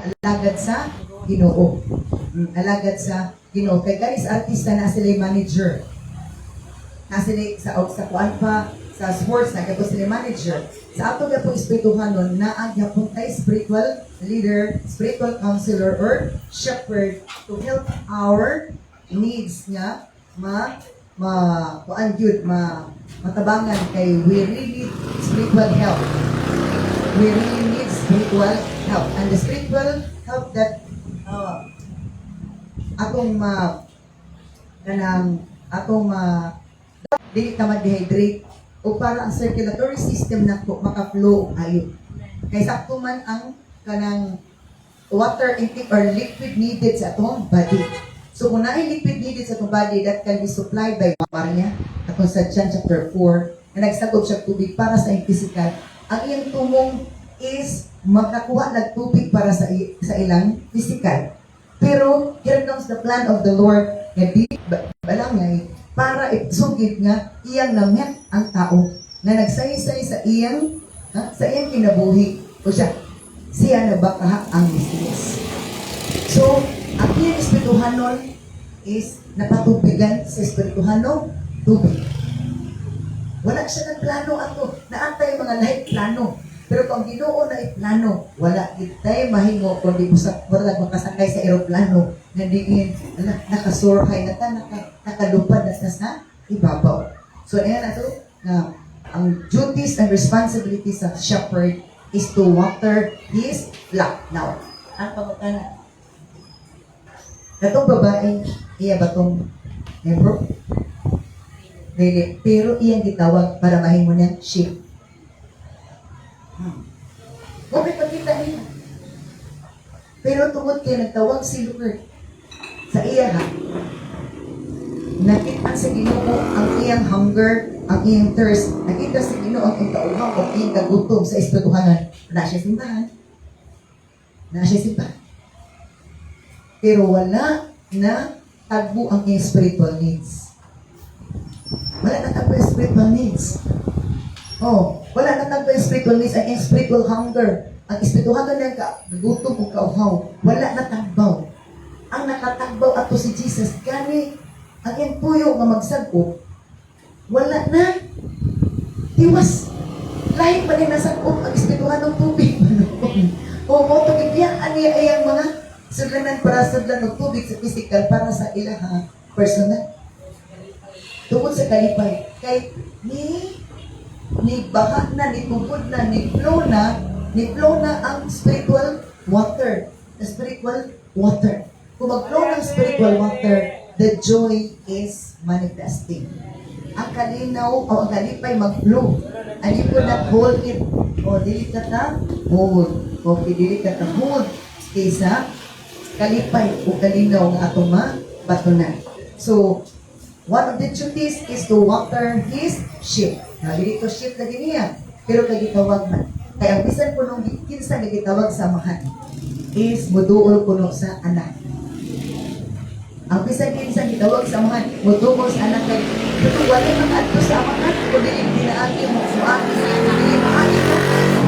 alagad sa Ginoo. Alagad sa Ginoo. Kay guys, artista na sila manager. Na sila sa kuan pa, sa sports na kato sila manager. Sa ato gyapon espirituhan nun, naag gyapon tay spiritual leader, spiritual counselor or shepherd to help our needs nga matabangan kay we really need spiritual help. We really need spiritual help. And the spiritual help that dili ka ma-dehydrate o para ang circulatory system na maka-flow ayo. Kay sakto man ang kanang water intake or liquid needed sa atong body. So kung naay liquid needed sa atong body, that can be supplied by Maria, atong sa John chapter 4, na nagsagop siya tubig para sa physical. Ang iyang tumong is makakuha ng tubig para sa ilang physical. Pero here comes the plan of the Lord na di balangay para isugid nga iyang namit ang tao na nagsaysay sa iyang kinabuhi. O siya na baka ang Mesiyas. So, ang iyang espirituhanon is napatubigan sa espirituhano tubig. Wala siya ng plano ato. Naantay mga lahat plano. Pero kung Ginoo na plano, wala itay mahingo kundi wala makasakay sa eroplano na diin nakasurhay na nakalupad na sa ibabaw. So ayan ato na ang duties and responsibilities of shepherd is to water his flock. Now, ang pamutana. Katong babae, iya ba itong membro? Pero iyang gitawag para mahimo niyang sheep. Okay, pagkita niya. Pero tungod kayo nagtawag si Lord sa iya nakita sa Ginoo ang iyang hunger, ang iyang thirst. Nakita sa Ginoo ang iyang kauhaw, ang iyang kagutom sa espirituhanan. Na siya simbahan. Pero wala na tagbo ang iyang spiritual needs. Wala na tagbo ang spiritual needs. Wala na tagbo ang spiritual needs, ang spiritual hunger. Ang espirituhanan ng gutom o kauhaw, wala na tagbaw. Ang nakatagbaw ato si Jesus, gani, ang iyang puyo nga magsagop, wala na. Tiwas. Lahit pa rin nasagop ang espirituhan ng tubig. Pagibiyaan niya ay ang mga sudlanan para sudlan ng tubig sa physical para sa ilang personal. Tungkol sa kalipay, kay ni baha na, ni tubod na, ni flow na ang spiritual water. The spiritual water. Kung mag-flow ng spiritual water, the joy is manifesting. Ang kalinaw o ang kalipay mag-flow. And you could not hold it. Dili ka ta hold. Dili ka ta hold. Kaysa kalipay o kalinaw nga atong batunan. So, one of the duties is to water his sheep. Dili to sheep lagi niya. Pero kagitawag man. Kaya ang bisan po nung kinsa nagitawag sa amahan is muduol kuno sa anak. Ang bisan kinsa gitawag sa amahan, muduol sa anak kay pero wala man adto sa amahan kundi dinaagi mo suagi dili maagi mo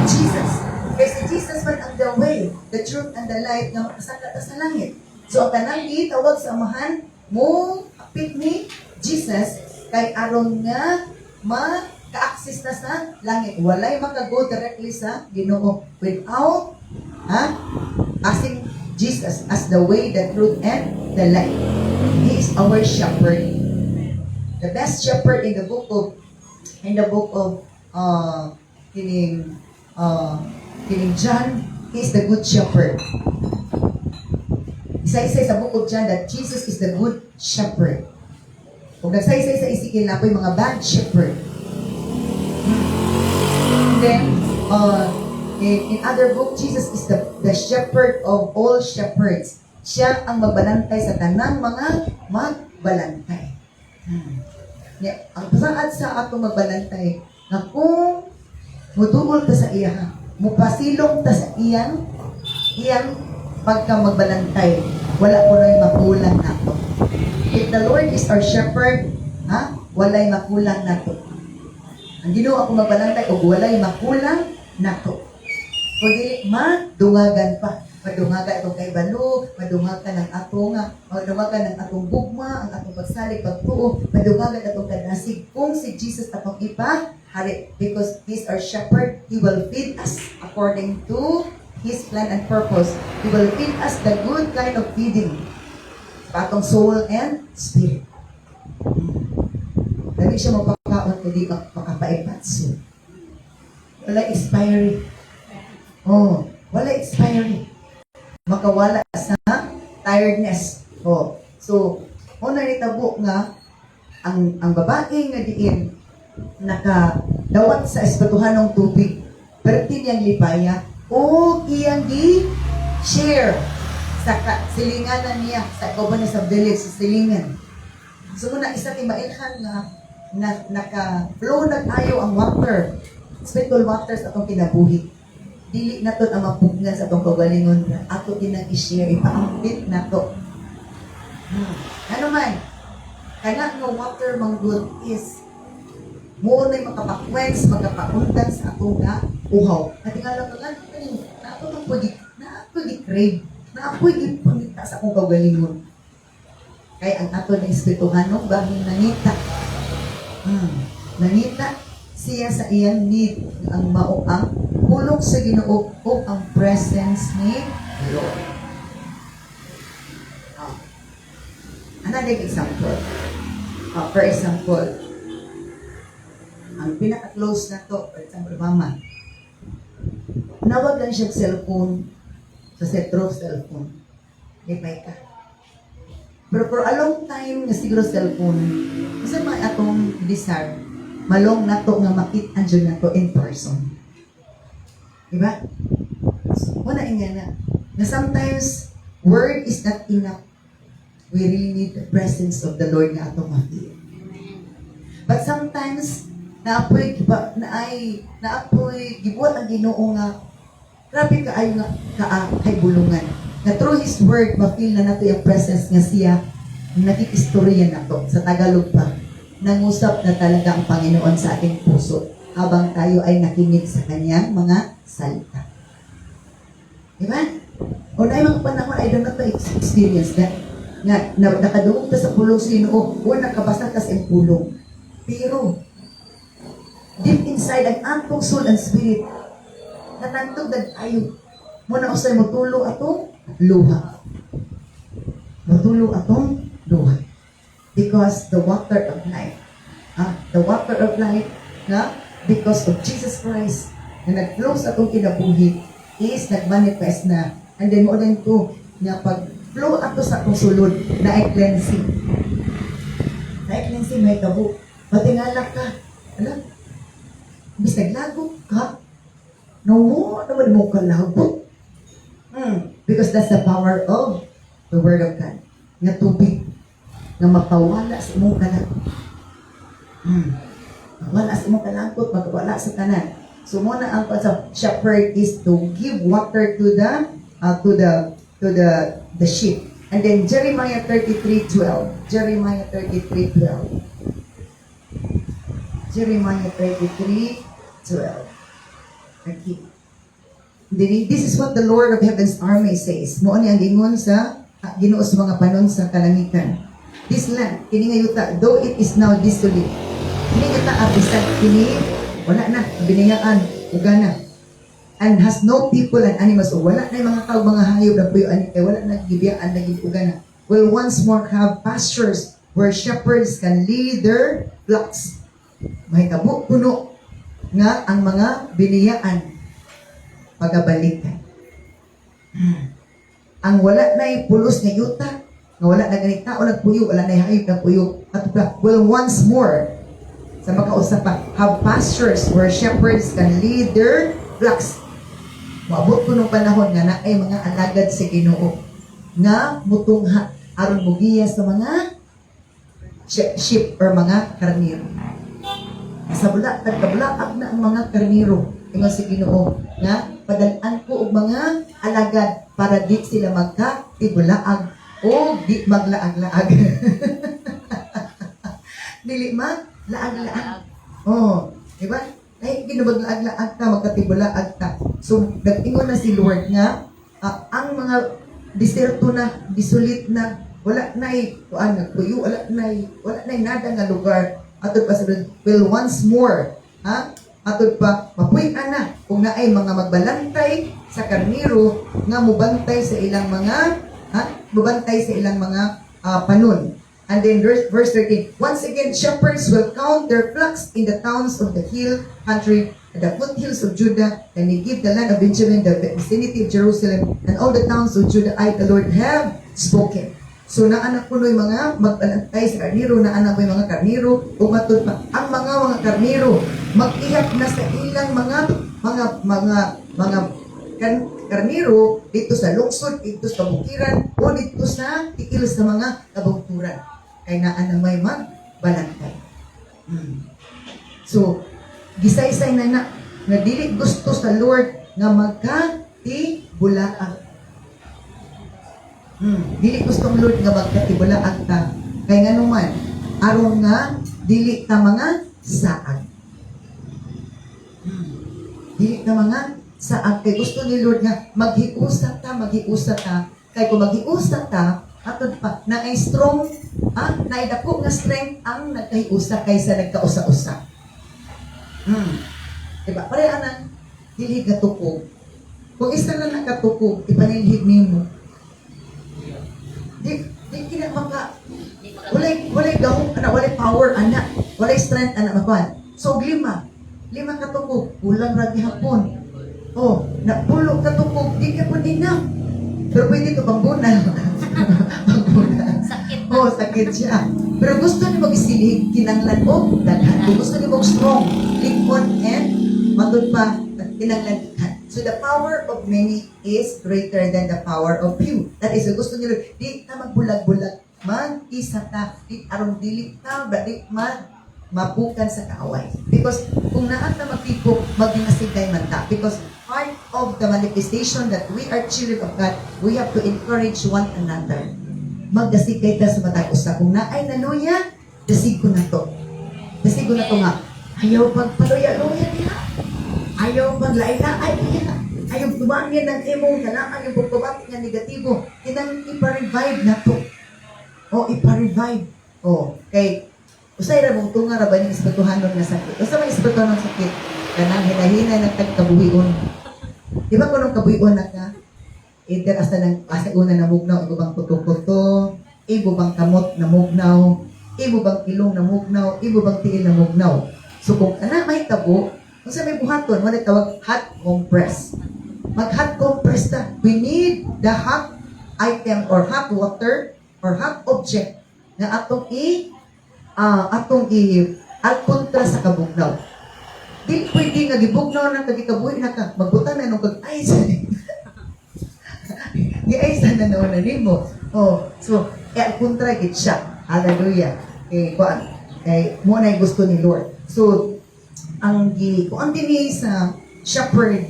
Jesus. Kay si Jesus man ang the way, the truth and the life nga makasaka ta sa langit. So ang tanang gitawag sa amahan mo apit ni Jesus kay aron nga ka-access na sa langit. Walay makago directly sa Ginoo without asking Jesus as the way, the truth, and the life. He is our shepherd. The best shepherd in the book of John, he is the good shepherd. Isa-isa sa book of John that Jesus is the good shepherd. Kung nagsaysay sa Ezekiel na po yung mga bad shepherd. And then, in other book, Jesus is the shepherd of all shepherds. Siya ang magbalantay sa tanang mga magbalantay. Ang pasaad sa atong magbalantay na kung mudugol ta sa iya, mupasilong ta sa iyang pagka magbalantay, wala ko na'y makulang nato. If the Lord is our shepherd, walay makulang nato. Ang Ginoo ako magbalantay o walay makulang nato. Kundi madungagan pa. Madungaga itong kay Balo, madungaga ng atong madungaga ng atong gugma, ang atong pagsalig, pagtuo, madungaga itong kanasig. Kung si Jesus atong ipa, hari, because He's our shepherd, He will feed us according to His plan and purpose. He will feed us the good kind of feeding sa atong soul and spirit. Dali siya mapakaon, hindi makapaipanso. Wala expiry. Oh, wala expiry. Makawala sa tiredness. Oh. So, una nitabo nga ang babae nga diin nakadawat sa espatuhanong tubig. Pero tiniyang lipaya o iyang share sa silinganan niya sa kauban sa village sa silingan. So muna isa ti mailhan nga naka-flow nag-ayo ang water. Spiritual waters atong kinabuhi. Dili na to ang mapugnan sa atong kaugalingon na ato dinang i-share, ipaambit na to. Ano man, kana nga water manggod is mo na makapakwens, makapaundan sa atong nga uhaw. At tingala ka lang, na ato nang crave, na ako pangita sa akong kaugalingon. Kaya ang ato na espirituhanong bahing nangita. Nangita siya sa iyang need ang mao ang pulong sa Ginoo o ang presence ni Lord. Another example. For example, ang pinaka-close na to, for example, mama, nawag lang siya cellphone sa setro cellphone. Lipay ka. Pero for a long time, nga siguro cellphone, kasi may atong desire, malong na to nga makita dyan na to in person. Diba? Wala nga na sometimes, word is not enough. We really need the presence of the Lord nga atong makita. But sometimes, naapoy gibuhat ang Ginoo nga grabe kaayo nga kay bulungan. Na through His word, ma-feel na nato yung presence nga siya nakikistorya na to. Sa Tagalog pa, nangusap na talaga ang Panginoon sa ating puso habang tayo ay nakinig sa Kanyang mga salita. Diba? O na yung mga panahon, I don't know to experience that. Nakadungog ka sa pulong sa Ginoo o nakabasa ka sa iyong pulong. Pero, deep inside ang atong soul and spirit, natantog na tayo. Muna usay motulo atong luha. Motulo atong luha. Because the water of life, because of Jesus Christ, na nag-flow sa atong kinabuhi, is nag-manifest na. And then mo din to, na pag-flow ato sa atong sulod, na ay cleansing. Na ay cleansing, may tabo. Matingala ka. Alam? Bis naglago ka. No, naman mo kalago. Because that's the power of the Word of God. Nga tubig. Nga mapawala sa imong kalagot. Mawala sa imong kalagot, magwala sa tanan. So muna ang shepherd is to give water to the sheep. And then Jeremiah 33:12. Jeremiah 33:12. Jeremiah 33:12. Okay. This is what the Lord of Heaven's army says. Noon ang ingon sa Ginoo sa mga panon sa kalangitan. This land, kini nga yuta, though it is now desolate. Kini nga ta abisan, kini wala na binayaan ugana. And has no people and animals. So wala na yung mga tao, mga hayop na puyo kay wala na gibiyaan na ugana. Will once more have pastures where shepherds can lead their flocks. May tabo puno nga ang mga biniyaan pagabalikan. Ang wala na yung pulos nga yuta, nga wala na ganit tao nagpuyo, wala na yung hayop nagpuyo, will once more, sa makausap pa, have pastures where shepherds can lead their flocks. Maabot ko nung panahon nga na ay mga alagad sa Ginoo nga mutungha aron mugiya sa mga sheep or mga karniro. Sa kabulaag na ang mga karniro, ingon si Ginoo nga padalaan ko og mga alagad para di sila magka-tibulaag o di maglaag-laag. Dili maglaag-laag. Oh, di ba? Ay ginabaglaag-laag ta, magkatibulaag ta. So, nag-ingon na si Lord nga ang mga diserto na, disulit na, wala na'y nagpuyo, wala na'y nada nga lugar, atod pa sa will once more, atod pa, mapuy-an na, kung naay mga magbalantay sa karniro, nga mubantay sa ilang mga, mubantay sa ilang mga panon. And then verse 13, once again, shepherds will count their flocks in the towns of the hill country, and the foothills of Judah, and they give the land of Benjamin, the vicinity of Jerusalem, and all the towns of Judah, I, the Lord, have spoken. So, naanak ko yung mga magbalantay sa karniro, naanak ko yung mga karniro, umatod pa. Ang mga karniro, mag-ihap na sa ilang mga karniro, dito sa lungsod, dito sa bukiran, o dito sa tikil sa mga kabungturan. Kaya naan na may magbalantay. So, gisaysay na dili gusto sa Lord nga magkatibulaang. Dili gusto ng Lord nga magkatibulaang ta. Kaya nga naman, aron nga dili ta mga saag. Dili ta mga saag. Kaya gusto ni Lord nga maghiusa ta. Kaya kung maghiusa ta, atod pa, na ay strong, na ay dako nga strength ang nagkahiusa kaysa nagkausa-usa. Diba? Parehanan, hilhig na tukog. Kung isa lang nakatukog, ipanilhig nimo. Di kina walay gahong, walay power, anak. Walay strength, anak, makuhan. So, lima katukog, ulang ragi hapon. Napulo katukog, di ka po enough. Pero pwede ito bangguna. Sakit. Sakit siya. Pero gusto niyo mag-isilhig, kinanglan o daghan. Kung gusto niyo mag-strong, likod and matod pa, kinanglan daghan. So the power of many is greater than the power of few. That is, gusto niyo, di ta magbulag-bulag, mag-isa ta, di arong dili ta, di mapukan sa kaaway. Because kung naat na magpipok, magdinasigay man ta. Because part of the manifestation that we are children of God, we have to encourage one another. Magdasigay ta sa matag usa. Kung naay naluya, dasigo na to. Dasigo na to nga. Ayaw pagpaluya-luya niya. Ayaw paglaila-ay niya. Ayaw tumangin ng imong kanaan yung pagpabati nga negatibo. Kinang ipa-revive na to. Ipa-revive. Kay usay ra mong tunga ra ba ning espirituhanon nga sakit. Usa may espirituhanon sakit kanang hinahinay ng tagkabuhion. Di ba kunong kabuhion na ka? Either asa una na mugnaw, ibo bang puto-puto, ibo bang kamot na mugnaw, ibo bang ilong na mugnaw, ibo bang tiil na mugnaw. So kung ana may tabo, kung sa may buhaton, wala tawag hot compress. Mag-hot compress ta. We need the hot item or hot water or hot object na atong alkontra sa kabugnaw. Di pwede nga gibugnaw na kagikabuhi na ka, magbutan na nung kag-ice. Di-ice na naon na nimo. So, alkontra gid siya. Hallelujah. Mo na gusto ni Lord. So, kung din sa shepherd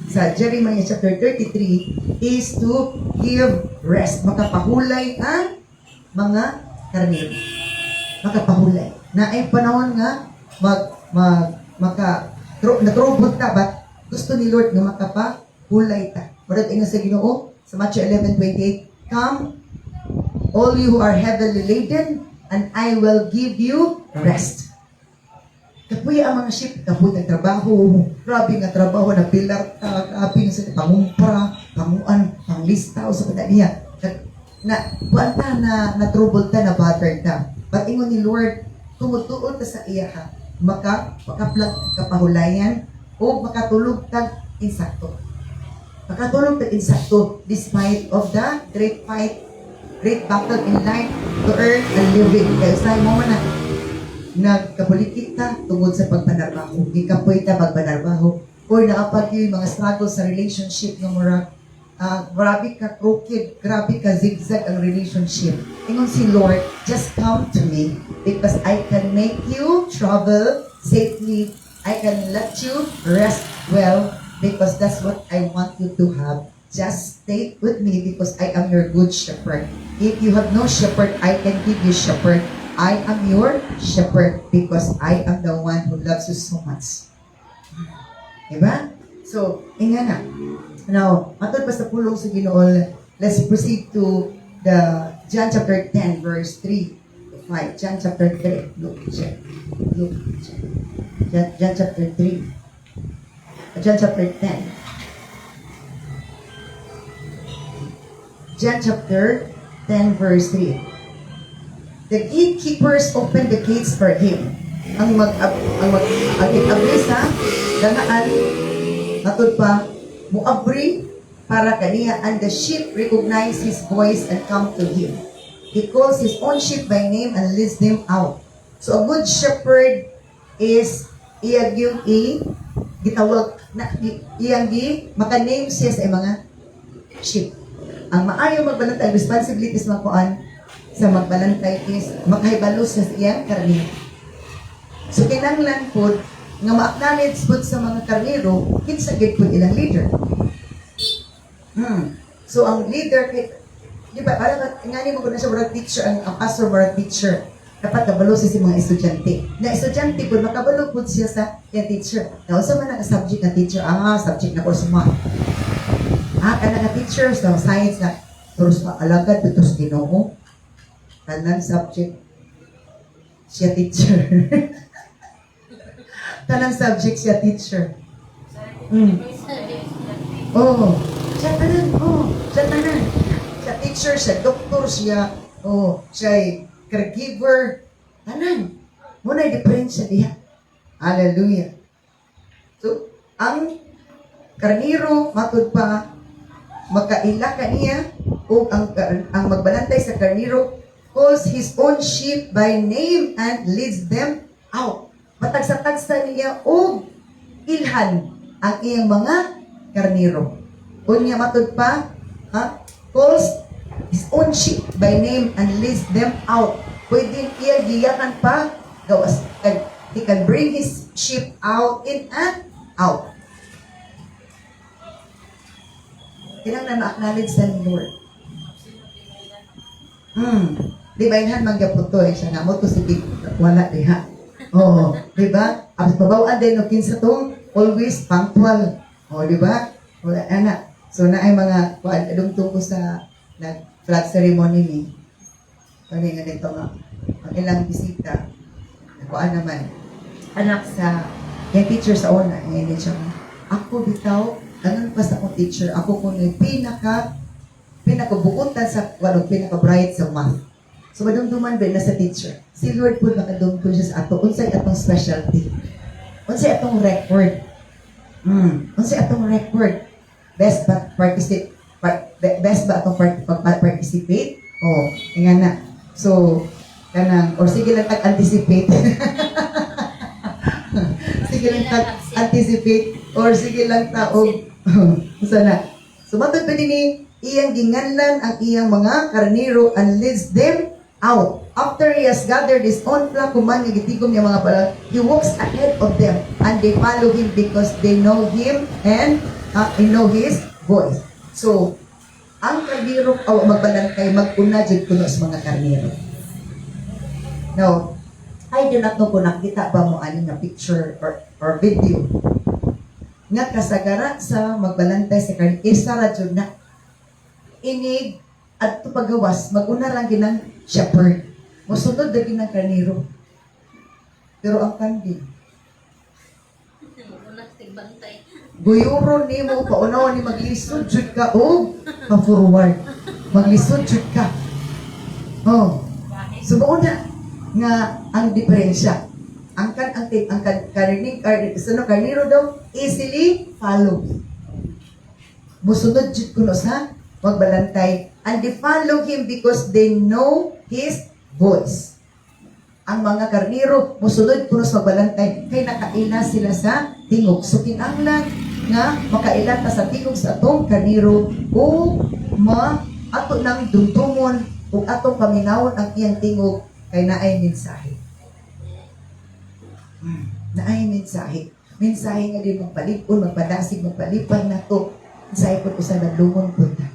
sa Jeremiah chapter 33 is to give rest. Makapahulay ang mga karnero. Makapahulay. Na ay panahon nga natrobot ka, but gusto ni Lord nga makapahulay ta. Marat ina sa Ginoo sa Matthew 11:28, come all you who are heavily laden and I will give you rest. Kapuya ang mga ship, kapuya ang trabaho, grabe nga trabaho, na pilar ta, grabe nga sa pangumpra, panguan, panglistaw sa pata niya. Buwan na trouble ta, na battered ta. But ingon ni Lord, tumutuon ta sa iya ha, makaplag kapahulayan, o makatulog tag insakto. Makatulog tag insakto, despite of the great battle in life to earn a living. Kaya sa mo man na, nagkabulikit ta tungod sa pagpanarbaho, gikapoy ta pagpanarbaho, or naapag yung mga struggles sa relationship ng mura, grabe ka crooked, grabe ka zigzag ang relationship. Ingon si Lord, just come to me because I can make you travel safely. I can let you rest well because that's what I want you to have. Just stay with me because I am your good shepherd. If you have no shepherd, I can give you shepherd. I am your shepherd because I am the one who loves you so much. Diba? So, inga na. Now, matod pa sa pulong sa Ginoo, let's proceed to the John chapter 10, verse 3 to 5. John chapter 3. Look, check. Look, check. John chapter 3. John chapter 10. John chapter 10, verse 3. The gatekeepers opened the gates for him. Ang mag-abri sa danaan, matod pa, muabri para kaniya, and the sheep recognize his voice and come to him. He calls his own sheep by name and leads them out. So a good shepherd is iyang yung gitawag na iyang maka-name siya sa mga sheep. Ang maayo magbalantay, responsibilities makuan sa magbalantay is makahibalos sa iyang karnero. So kinahanglan po nga ma-acknowledge po sa mga karnero kinsa gid po ilang leader. So ang leader, di ba, parang nga mo na siya murag teacher, ang pastor murag teacher. Dapat kabalo siya sa mga estudyante. Na estudyante po, makabalo po siya sa yung teacher. Na unsa man ang subject ng teacher? Subject na course mo. Kana nga teacher sa science na terus alagad dito sa Ginoo. Tanan subject siya teacher. Tanang subject siya teacher. Siya tanan. Siya tanan. Siya teacher, siya doktor, siya siya caregiver. Tanan. Muna diferensya diha. Hallelujah. So, ang karniro matud pa magkaila kaniya o ang magbalantay sa karniro calls his own sheep by name and leads them out. Matagsa-tagsa niya o ilhan ang iyang mga karniro. Unya matud pa, calls his own sheep by name and leads them out. Pwede iya giyakan pa, gawas. He can bring his sheep out in and out. Kinahanglan ma-acknowledge sa Lord. Di ba yun manggapot to siya nga mo to sige wala diha. Di ba? Ang pabawaan din no kinsa tong always punctual. Di ba? Wala ana. So na ay mga kuan adungtong ko sa flag ceremony ni. Kani nga dito nga ang ilang bisita. Kuan naman anak sa yung teacher sa una, hindi siya ako bitaw, ganun pa sa akong teacher, ako kung pinakabukutan sa, pinaka-bright sa math. So, madumduman ba na sa teacher? Si Lord po nakadumdum siya sa ato, unsay atong specialty, unsay atong record, unsay atong record, best ba atong participate? Nga na. So, kanang, or sige lang tag-anticipate. Sige lang tag-anticipate or sige lang taog. Sana. So, matod pa din iyang ginganlan ang iyang mga karnero and leads them out. After he has gathered his own flock, kuman nga gitigom niya mga pala, he walks ahead of them and they follow him because they know him and they know his voice. So, ang karnero o magbalantay mag-una jud kuno sa mga karnero. Now, I do not know kung nakita ba mo ani nga picture or video nga kasagara sa magbalantay sa karnero. Isa ra jud na inig at pagawas mag-una lang ginang shepherd. Mosunod na ginang karnero. Pero ang kandil guyuro ni mo paunaw ni maglisod jud ka o forward. Maglisod jud ka. So mauna nga ang diferensya. Ang karnero daw easily follow. Musunod jud kuno sa magbalantay and they follow him because they know his voice. Ang mga karnero musunod kuno sa magbalantay kay nakaila sila sa tingog. So kinahanglan nga makaila ta sa tingog sa atong karnero o ato nang dumtumon o atong paminawon ang iyang tingog kay naay mensahe. Naay mensahe. Mensahe nga din magpalipon, magpadasig, magpalipay na to. Mensahe po sa nalungon po na.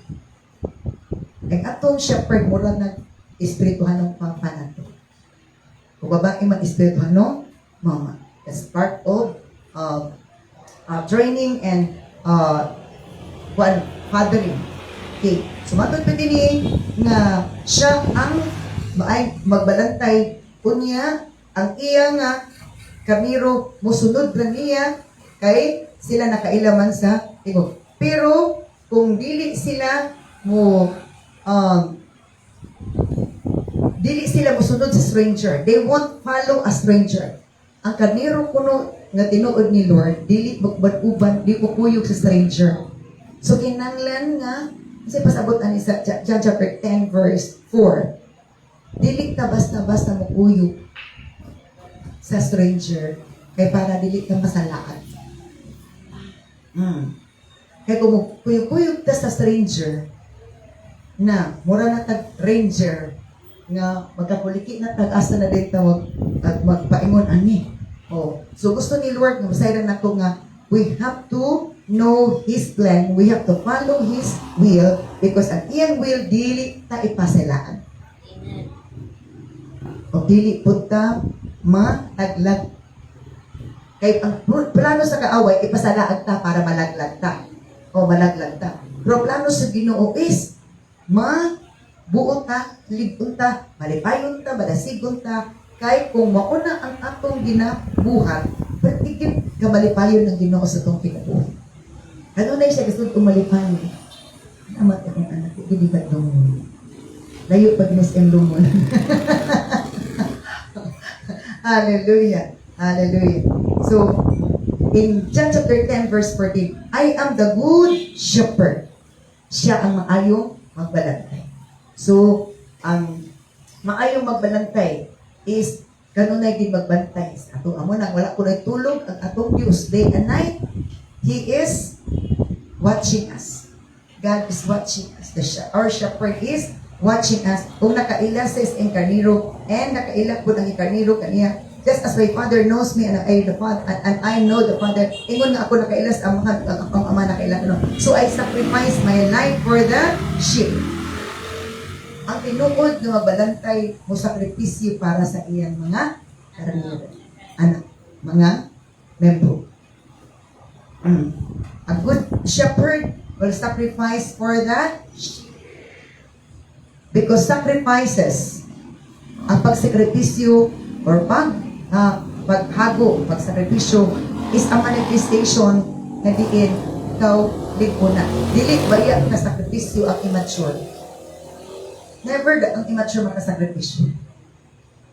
Ang atong shepherd, mura nag-espirituhan ng papa na to. Kung babae mag-espirituhan no, mama. That's part of training and fathering. Okay. Sumatod pa din nga siya ang magbalantay kunya ang iya nga kamiro musunod ra niya kay sila nakailaman sa tingog. Pero kung dili sila musunod sa stranger, they won't follow a stranger. Ang kamiro kuno nga tinuod ni Lord, dili uban, di kuyog sa stranger. So kinahanglan nga kasi pasabot ani sa John chapter 10 verse 4. Dili ta basta-basta mo kuyog sa stranger kay para dili ka masalaan. Kaya kung kuyog-kuyog ta sa stranger na mura na tag ranger nga magkapuliki na tag-asa na din tawag at magpaingon ani. So gusto ni Lord nga masayran nako nga we have to know His plan, we have to follow His will because ang iyang will dili ta ipaselaan. O dili punta mataglag. Kay ang plano sa kaaway, ipasalaag ta para malaglag ta. O malaglag ta. Pero plano sa Ginoo is, mabuo ta, ligon ta, malipayon ta, madasigon ta, kay kung mauna ang atong ginabuhat, patigid ka malipayon ng Ginoo sa itong kinabuhat. Kanunay siya gusto itong malipayon. Amat akong anak, idibat lumon. Layo pag nisem lumon. Hallelujah. Hallelujah. So, in John chapter 10 verse 14, I am the good shepherd. Siya ang maayong magbalantay. So, ang maayong magbalantay is kanunay din magbantay. Ato amo nang wala ko tulog ang atong Diyos day and night. He is watching us. God is watching us. Our shepherd is watching us. Kung nakaila sa inkarniro and nakaila po ng inkarniro kaniya, just as my Father knows me and I know the Father, ingon nga ako nakailas ang ama nakailas. So I sacrifice my life for the sheep. Ang tinuod na mabalantay mo sakripisyo para sa iyang mga karamihan. Anak, mga membro. A good shepherd will sacrifice for that sheep. Because sacrifices, ang pagsakripisyo or paghago, pagsakripisyo is a manifestation na diin ikaw liguna. Dili baya na sakripisyo ang immature. Never ang immature makasakripisyo.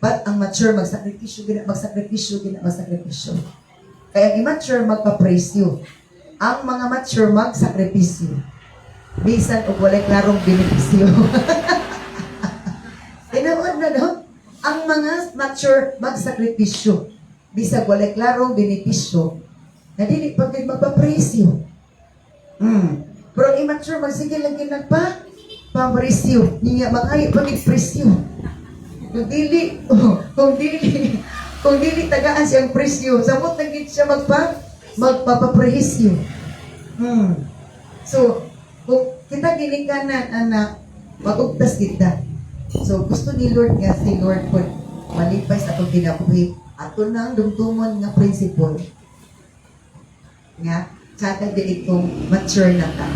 But ang mature magsakripisyo, magsakripisyo. Kaya ang immature magpapresyo. Ang mga mature magsakripisyo. Bisan o walay klarong benepisyo. Tinood na no? Ang mga mature magsakripisyo. Bisag walay klarong benepisyo. Na dili pag magpapresyo. Pero ang immature magsige lang pampresyo. Niya magayo pag-presyo. Kung dili tagaan siyang presyo, samot na gid siya magpapapresyo. So, kung kita ginikanan, anak, mag-ugtas kita. So, gusto ni Lord nga, si Lord po, malipay sa itong kinabuhi. Ato nang dumtumon nga principle. Nga, tsaka din itong mature na ka.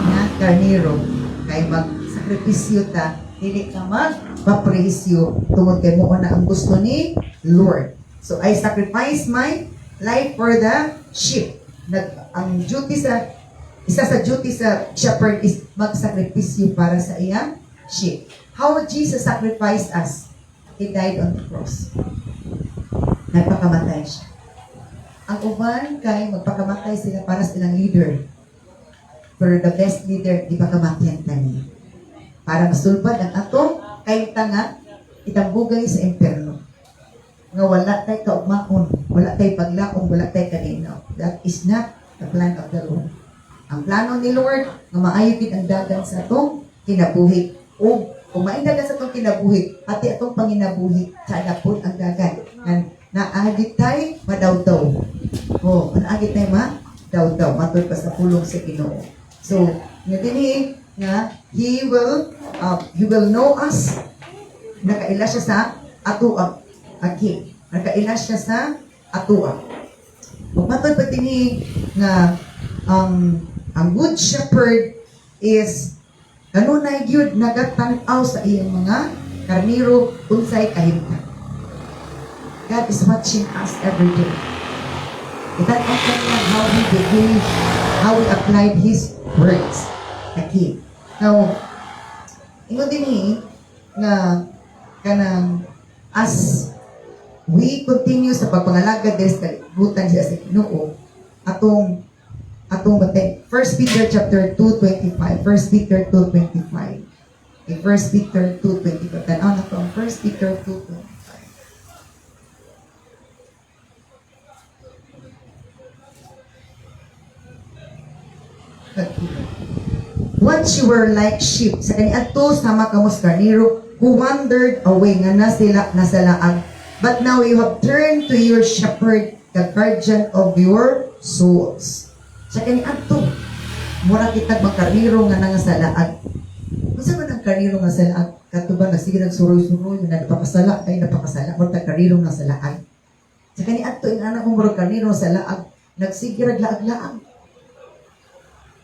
Nga, karniro. Kaya mag-sakripisyo ta, hindi ka magpapresyo tungod kay mo na ang gusto ni Lord. So, I sacrifice my life for the sheep. Ang duty isa sa duty sa shepherd is magsakripisyo para sa iyang sheep. How Jesus sacrificed us? He died on the cross. Nagpakamatay siya. Ang uban kay magpakamatay sila para sa ilang leader. Pero the best leader, di pakamatyan tani. Para masulbad ang atong kay tanga itambugay sa impyerno. Nga wala tay kaugmaon, wala tay paglaom, wala tay kanino. That is not the plan of the Lord. Ang plano ni Lord, nga maayo gid ang dagan sa atong kinabuhi. O kung maindagan sa atong kinabuhi, pati atong panginabuhi, sa napod ang dagan. Naagit tay madawdaw. O, naagit tay madawdaw. Matod pa sa pulong sa Ginoo. So, nga dinhi nga He will know us. Nakaila siya sa atua. Okay. Nakaila siya sa atua. Matod pa dinhi nga Ang good shepherd is kanunay gyud nagatanaw sa iyang mga karniro unsay kahimtang. God is watching us every day. Itan ang kanya how we behave, how we applied His words. Okay. Now, ingon din nga kanang as we continue sa pagpangalagad diri sa kalibutan siya sa Ginoo, atong batay. 1 Peter chapter 2:25. 1 Peter 2:25. Okay, 1 Peter 2:25. Tanaw na to ang 1 Peter 2:25. Once you were like sheep, sa kaniadto sama kamo sa karniro, who wandered away nga na sila nasalaag. But now you have turned to your shepherd, the guardian of your souls. Sa kaniadto, mura kitag magkarniro nga nangasalaag. Unsa man ang karniro nga salaag? Katuban na sige nagsuroy-suroy na napakasala kay napakasala mo ta karniro nga salaag. Sa kaniadto ing anak mo mura karniro nga salaag, nagsigirag laag-laag.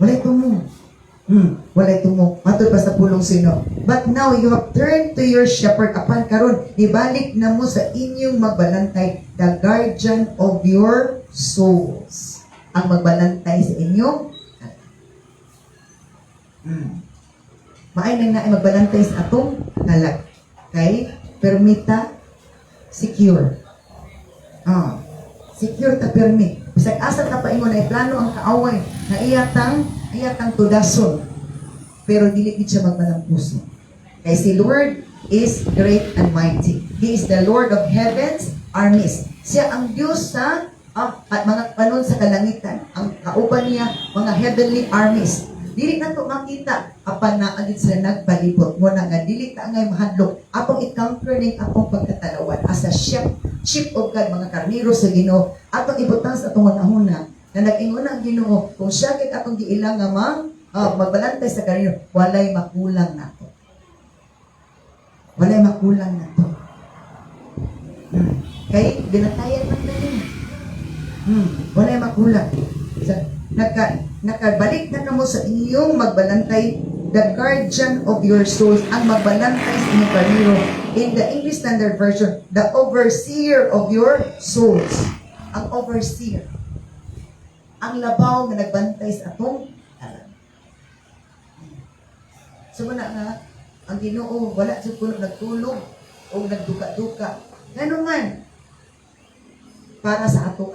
Walay tumo. Walay tumo. Matod pa sa pulong sino. But now you have turned to your shepherd apan karon ibalik na mo sa inyong magbalantay, the guardian of your souls. Ang magbalantay sa inyong maay nang naay magbalantay sa atong kalag. Kay permita secure. Secure ta permit. Bisag asa ta paingon ay plano ang kaaway na iyatang tudason. Pero dili gid siya magmalampuso. Kay si Lord is great and mighty. He is the Lord of heaven's armies. Siya ang Diyos sa mga panon sa kalangitan. Ang kauban niya mga heavenly armies. Dili na to makita apan na agid sila nagbalibot mo na nga dili ta ngay mahadlok apong i-conquer ning apong pagkatalawan as a sheep of God, mga karniro sa Ginoo atong ibutang sa atong hunahuna na nag-ingon ang Ginoo kung siya gid atong giilang nga magbalantay sa karniro, walay makulang nato. Walay makulang nato. Kay ginatayan man kani. Walay makulang. Nakabalik na kamo sa inyong magbalantay, the guardian of your souls, ang magbalantay sa inyong karniro. In the English Standard Version, the overseer of your souls. Ang overseer. Ang labaw na nagbantay sa atong alam. So muna nga, ang Ginoo wala siya puno nagtulog o nagduka-duka. Ganun man, para sa ato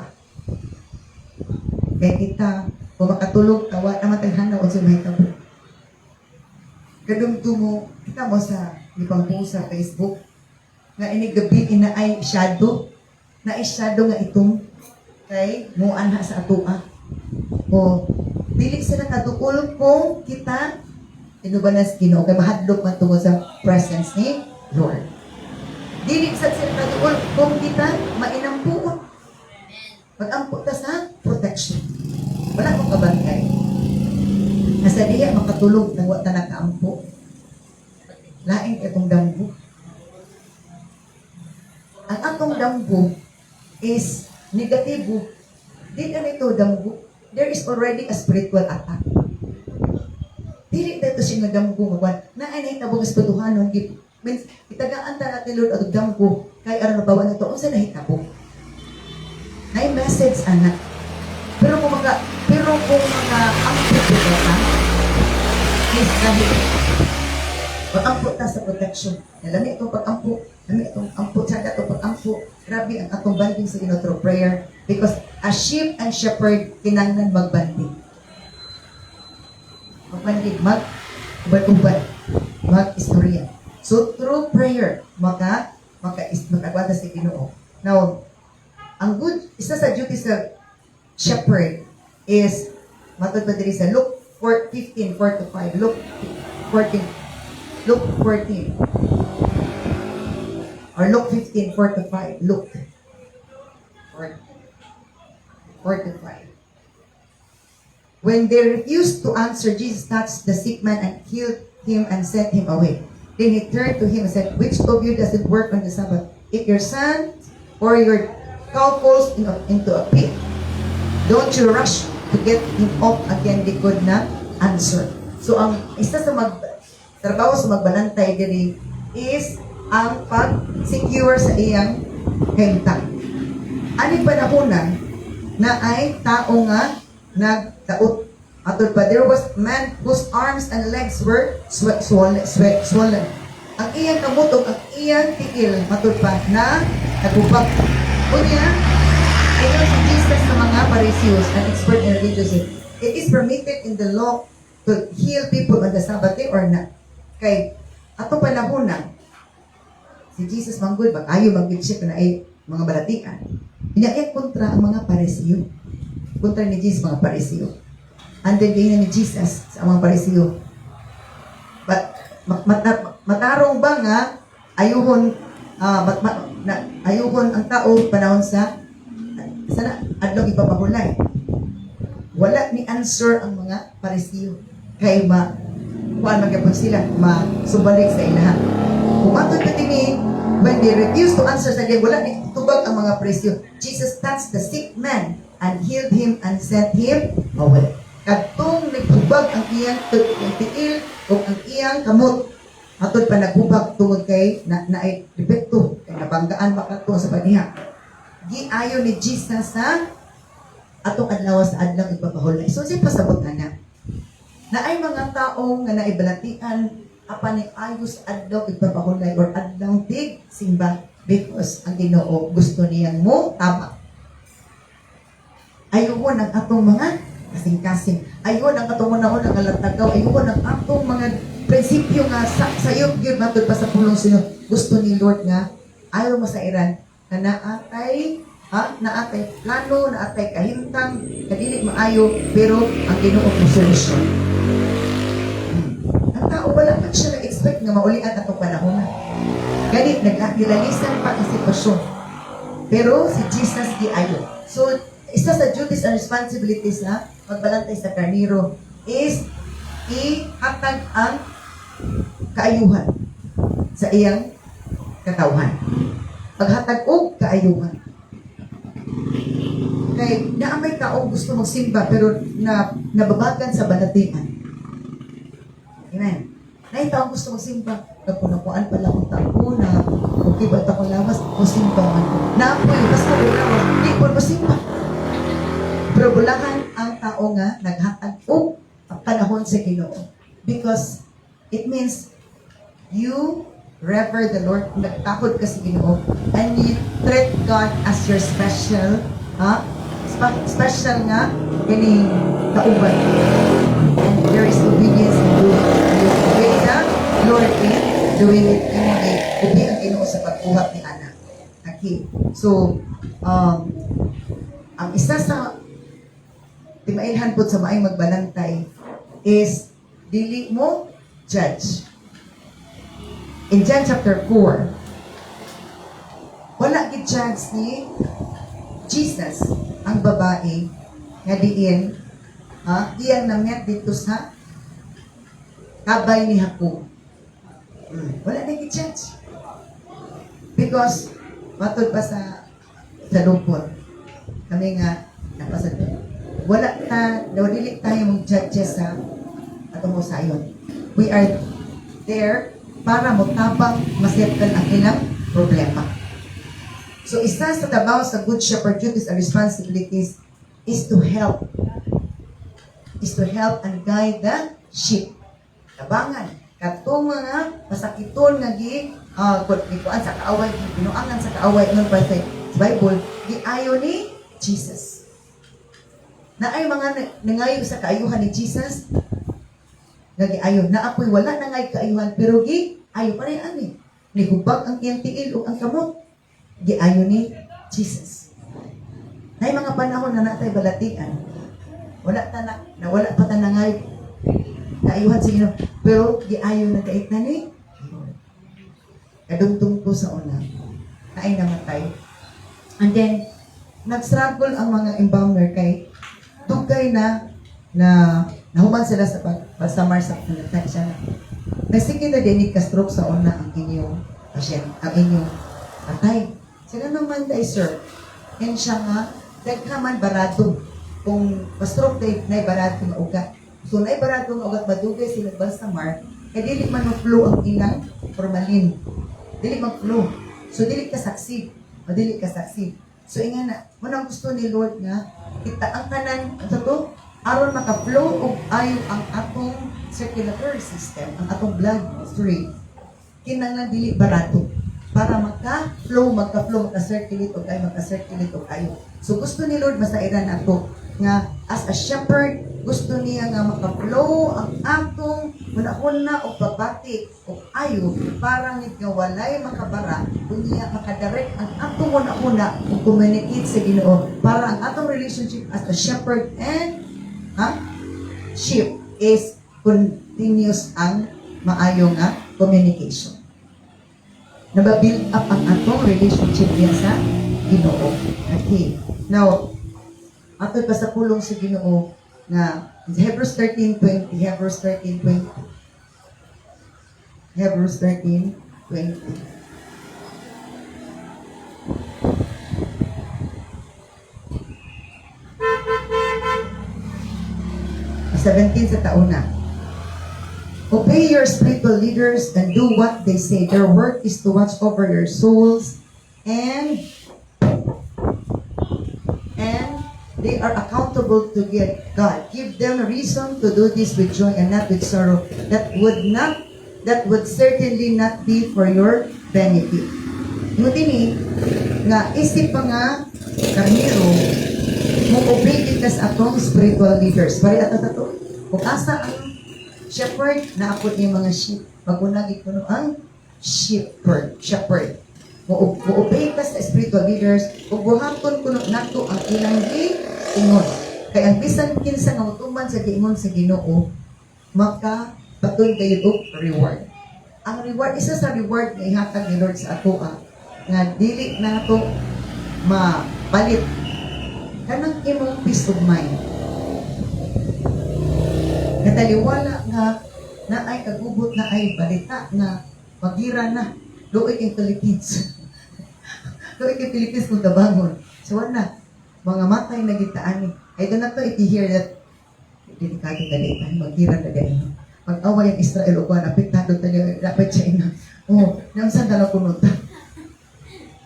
kaya kita, kung makatulog, tawa naman taghanaw o sa may tabo. Kadumto mo, kita mo sa ipang post sa Facebook, nga inigabi ina ay shadow, na ay shadow nga itong kay muanha sa atua. O, dili sila kaduol kung kita, inubanas Ginoo, kay mahadlok man tungod sa presence ni Lord. Dili sa sila kaduol kung kita mainampuon. Pag-ampo ta sa protection. Wala akong kabantay. Nasa diya makatulog nang wata nakaampo. Laing itong damgo. Ang atong damgo is negatibo. Di na ito damgo. There is already a spiritual attack. Dili na ito siya nga damgo. Na ay nahitabong espirituhanon. Means, itagaan ta natin Lord at damgo. Kaya ano nabawa na ito. Kung saan nahitabong? May message anak. Pero kung mga amput ito ka, is kahit pag-amput na sa protection. Lami itong pag-amput, lami itong amput, sada itong pag-amput. Grabe ang atong banding sa Ginoo through prayer. Because a sheep and shepherd, kinanglan magbanding. Magbanding, mag-ubad-ubad, mag-istorya. So through prayer, magagwada sa Ginoo. Now, ang good, isa sa duty sa shepherd is, matod pa diri sa Luke 15:4-5. Luke 14. Or Luke 15:4-5. Luke 4-5. When they refused to answer, Jesus touched the sick man and healed him and sent him away. Then he turned to him and said, which of you doesn't work on the Sabbath? If your son or your cow falls into a pit, don't you rush to get him off again, they could na answer. So ang isa sa trabaho sa magbalantay diri is ang pag-secure sa iyang kahimtang. Ani panahonan na ay tao nga nagtaot. Atod pa, there was man whose arms and legs were swollen. Ang iyang kamot o ang iyang tiil, matod pa, na nagubag. Kunya, ito si Jesus sa mga Pharisees, an expert in religious. It is permitted in the law to heal people on the Sabbath day or not. Kay, ato panahon na, si Jesus manggod, bakayo mag-chip na ay mga balatian. Inayak kontra ang mga Pariseo. Kontra ni Jesus mga Pariseo. And then gayon ni Jesus sa mga Pariseo. But matarong ba nga ayuhon ayuhon ang tao panahon sa sana adlaw ipapahulay. Wala ni answer ang mga Pariseo kay kuan magyapon sila masubalik sa ilaha. Kumatod pa tini when they refused to answer sa dia, wala ni tubag ang mga Pariseo. Jesus touched the sick man and healed him and set him away. Kadtong nagtubag ang iyang tiil o ang iyang kamot, atod pa naghubag tungod kay naay depekto kay nabanggaan makato sa paniha. Giayo ni Jesus sa atong adlaw sa adlaw ipapahulay. So siya pasabot na ay mga taong nga naibalatian apan ni ayos adlaw ipapahulay or adlaw tig simba because ang Ginoo gusto niyang mo tama. Ayun ang atong mga kasing-kasing. Ayun ang atong unahon ang alatagaw. Ayun ang atong mga prinsipyo nga sayop yun matod pa sa pulong sino. Gusto ni Lord nga ayaw mo sa Iran na naatay plano, naatay kahintang, kadili maayo, pero ang Ginoo mo solusyon. Ang tao wala pa siya na-expect nga maulian atong panahon. Ganit, nag-akilalisan pa ang sitwasyon. Pero si Jesus giayo. So, isa sa duties and responsibilities na magbalantay sa karniro is ihatag ang kaayuhan sa iyang katawhan. Paghatag og kaayuhan. Kay naamay tao gusto magsimba pero nababagan sa balatian. Amen. Nay tao gusto magsimba, nagpunakuan pala akong tao na okay ba akong lawas o simba man. Naapoy, basta ulawas, hindi po masimba. Pero bulahan ang tao nga naghatag og ang panahon sa Ginoo. Because it means you rever the Lord, nagtakod ka sa Ginoo, and you treat God as your special, special nga, ganing kauban. And there is obedience in doing it. You obey the Lord in doing it. Obey ang Ginoo sa pagkuhat ni Ana. Okay. So, ang isa sa timailhan po sa maayong magbalantay is dili mo judge. In John chapter 4, wala gi-judge ni Jesus ang babae nga diin iyang namet dito sa kabay ni Jacob. Wala na gi-judge. Because matod pa sa lupon kami nga napasad wala dili tayo mong judges sa atong usayon. We are there para mutabang masiyatan ang ilang problema. So, isa sa trabaho sa Good Shepherd duties and responsibilities is to help. Is to help and guide the sheep. Tabangan. Katong mga masakiton nga kuan sa kaaway, pinuangan sa kaaway nun pa sa Bible, giayo ni Jesus. Na ay mga nangayo sa kaayuhan ni Jesus, nagiayon. Na ako'y wala na ngay kaayuhan, pero ayo pa rin ani. Nihubag ang iyang tiil o ang kamot. Giayon ni Jesus. Na mga panahon na natay balatian, wala pa ta na ngay kaayuhan sa Ginoo. Pero giayon na kait na ni kadungtong ko sa una. Na ay namatay. And then, nag-struggle ang mga embalmer kay dugay na nahuman sila sa pagsamar sa pinatay siya. Nagsige na din ka-stroke sa una ang inyong patient, ang inyong patay. Sila naman day, sir. Yan siya nga, dagkaman barado. kung ma-stroke na ibarado nga ugat. So na ibarado nga ugat madugay sila balsamar, kay dili man flow ang ilang formalin. Dili mag-flow. So dili ka saksi. O dili ka saksi. So inga na, muna gusto ni Lord nga kita ang tanan sa to aron maka-flow og ayo ang atong circulatory system, ang atong blood stream. Kinahanglan dili barato para maka-flow, maka-circulate og ayo. So gusto ni Lord masairan nato nga as a shepherd, gusto niya nga maka-flow ang atong una-una o pabati o ayo para nga walay makabara kunya makadirect ang atong una-una o communicate sa Ginoo para ang atong relationship as a shepherd and sheep is continuous ang maayo nga communication. Nababuild up ang atong relationship niya sa Ginoo. Okay. Now, ato pa sa pulong sa Ginoo na Hebrews 13:20, Hebrews 13:20. Hebrews 13:20. 17 sa tauna. Obey your spiritual leaders and do what they say. Their work is to watch over your souls and they are accountable to God. Give them a reason to do this with joy and not with sorrow. That would certainly not be for your benefit. Ngunit nga isip pa nga karniro mo obey kita sa atong spiritual leaders. Pare ato tato. Kung asa ang shepherd na ako yung mga sheep. Pag-unagi ko ang shepherd. Mo-obey ka sa spiritual leaders, ug buhaton kuno nato ang ilang giingon. Kay ang bisan kinsa nga utuman sa giingon sa Ginoo, maka batoy kayo og reward. Ang reward, isa sa reward nga ihatag ni Lord sa ato nga dili nato mapalit kanang imong peace of mind. Nataliwala nga na ay kagubot na ay balita na magira na doon yung Philippines. Doon yung Philippines kung tabangon. So wala, mga matay na gitaan. I do not know if you hear that delikado dalitan, magira na dahil. Pag-away ang Israel o kuhan, apektado tayo, dapat China. Oh, nang saan na kununta.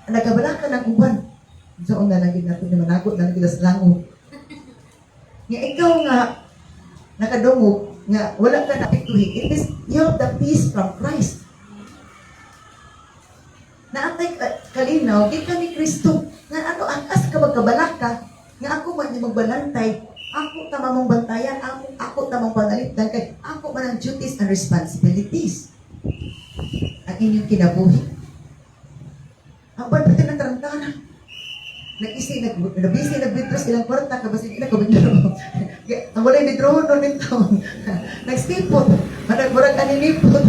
Nagabala ka ng uban. So, ang nalagin natin na managot, nalagin na sa lango. Nga ikaw nga, nakadungog, nga wala ka napiktuhin. It is, you have the peace from Christ. Naatay kalinaw, di ka ni Kristo. Nga ano, akas ka magkabalaka, nga ako man yung magbalantay, ako tamang bantayan, ako tamang panalipdan, kay ako man ang duties and responsibilities. Ang inyong kinabuhi. Ang pati ng tarantanan. Nag-isi, nag-withdraw silang kwarta, kabasig na kabindro. Ang walay withdraw noon yung taon. Nag-stipot, murag aninipot.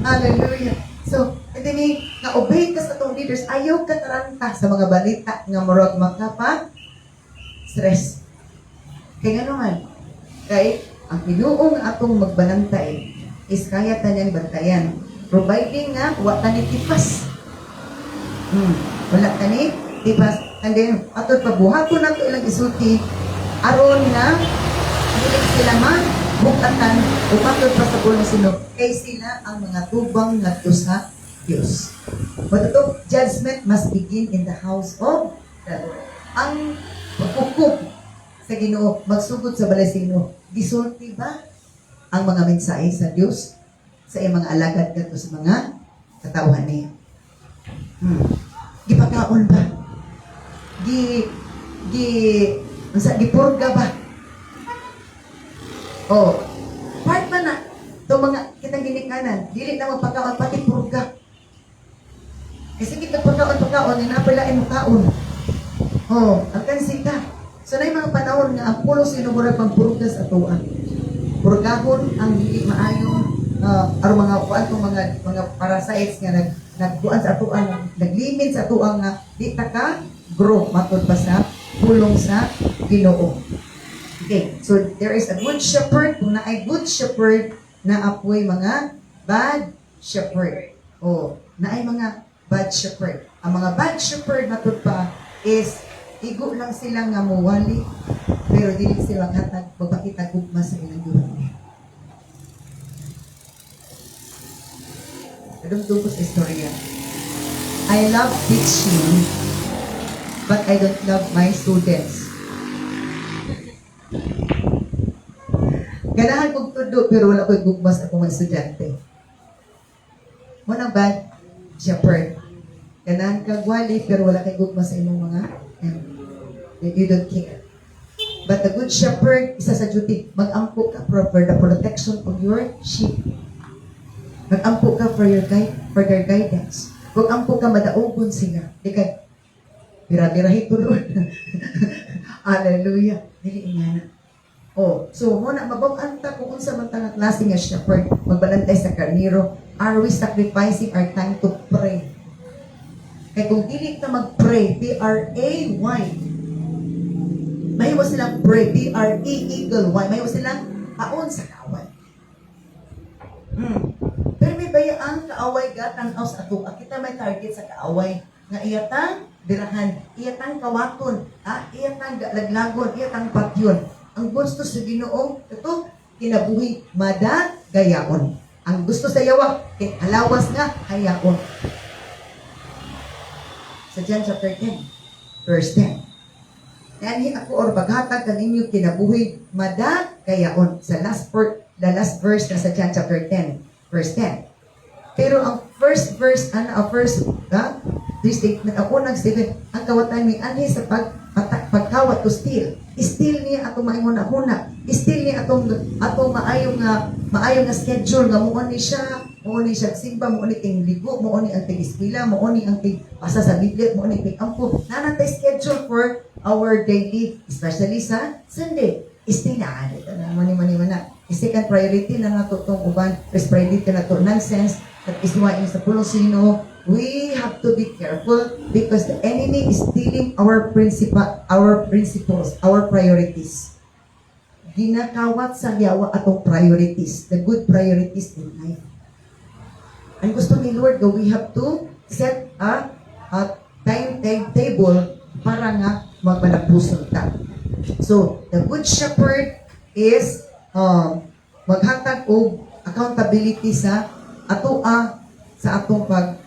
Hallelujah. So, hindi na-obey ka sa itong leaders, ayaw ka taranta sa mga balita nga murag makapa-stress. Kaya nga naman, kay ang Ginoo nga atong magbanantay is kaya tanyang bantayan. Providing nga, wala ni tipas. Wala ka ni tipas. And then, atong pabuhaton na ito ilang isulti, aron na, hindi sila bukatan o patod pa sa bulong sino, kay sila ang mga tubang ngadto sa Diyos. But ito, judgment must begin in the house of the Lord. Ang pagkukup sa Ginoo, magsugod sa balay sa Ginoo, gisulti ba ang mga mensahe sa Diyos sa iyang mga alagad ngadto sa mga katawhan niya? Gipakaon ba? Gipurga ba? Oh, part man na ito mga kitang ginikanan, dili na magpagkaon pati purga. Kasi kita pagkaon, ninapalain mo kaon. Oh, ang kansita. So na yung mga panahon nga ang pulo sinubura pang purga sa tuwa. Purgahon ang hindi maayong aron mga parasites nga nagbuan sa atuan, naglimin sa atuan nga di ta ka grow matod pa sa pulong sa Ginoo. Okay, so there is a good shepherd. Kung naay good shepherd, naapoy mga bad shepherd. O, naay mga bad shepherd. Ang mga bad shepherd matod pa is Igo lang sila nga muwali, pero dili sila katag magpakita gugma sa ilang duha. Kadumdum ko sa istorya. I love teaching, but I don't love my students. Ganahan kong tudo, pero wala ko'y gugma sa akong mga estudyante. Muna bad shepherd. Ganahan kang wali, pero wala kay gugma sa imong mga you don't care. But the good shepherd, isa sa duty, mag-ampo ka for the protection of your sheep. Mag-ampo ka for for their guidance. Kung ampo ka, madaogon sila. Di kay, bira-birahin ko doon. Hallelujah. Dili nga na. Oh, so muna mabag-anta kung unsa man tang klase nga shepherd magbalantay sa karniro. Are we sacrificing our time to pray? Kaya kung dili ka mag-pray, P-R-A-Y. Mahiwa silang pray, P-R-E, eagle, Y. Mahiwa silang aon sa kaaway. Pero may bayaang kaaway gatang aus ato. Kita may target sa kaaway. Nga iyatang birahan, iyatang kawaton, iyatang laglagon, iyatang patyon. Ang gusto sa Ginoo, ito, kinabuhi, madagayaon. Ang gusto sa yawa, alawas nga, hayaon. Sa John chapter 10, verse 10. Nanhi ako or paghatag ng inyo kinabuhi, madagayaon. The last verse na sa John chapter 10, verse 10. Pero ang first verse, this statement, ang unang statement, ang kawatan may anhi sa pagkawat to steal. Steal niya atong maayong huna. Steal niya atong maayong nga schedule nga mo ni siya simba, mo ni ting ligo, mo ni ang tig-eskwela, mo ni ang tig pasa sa Biblia, mo ni tig ampo. Nanatay schedule for our daily, especially sa Sunday. Steal na mani na. Second priority na nato tong uban, first priority na to nonsense. That is why sa Pulosino, we have to be careful because the enemy is stealing our principles, our priorities. Ginakawat sa yawa atong priorities, the good priorities in life. Ang gusto ni Lord, we have to set a timetable para nga magpanapuson ta. So, the good shepherd is maghatag og accountability sa atong pag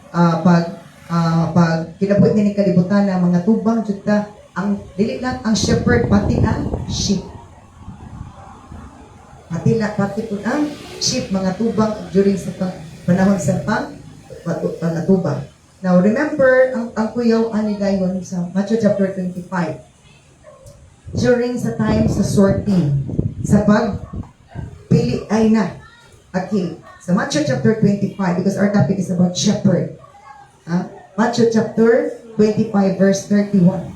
kinabuhi ni kalibutan na mga tubang juta ang dili lang ang shepherd pati ang sheep. Pati po ang sheep mga tubang during sa panahon sa pangatubang. Now remember ang kuyaw ani dayon sa Matthew chapter 25. During sa time sa sorting sa pagpili ay na okay. Sa Matthew chapter 25, because our topic is about shepherd. Matthew chapter 25, verse 31.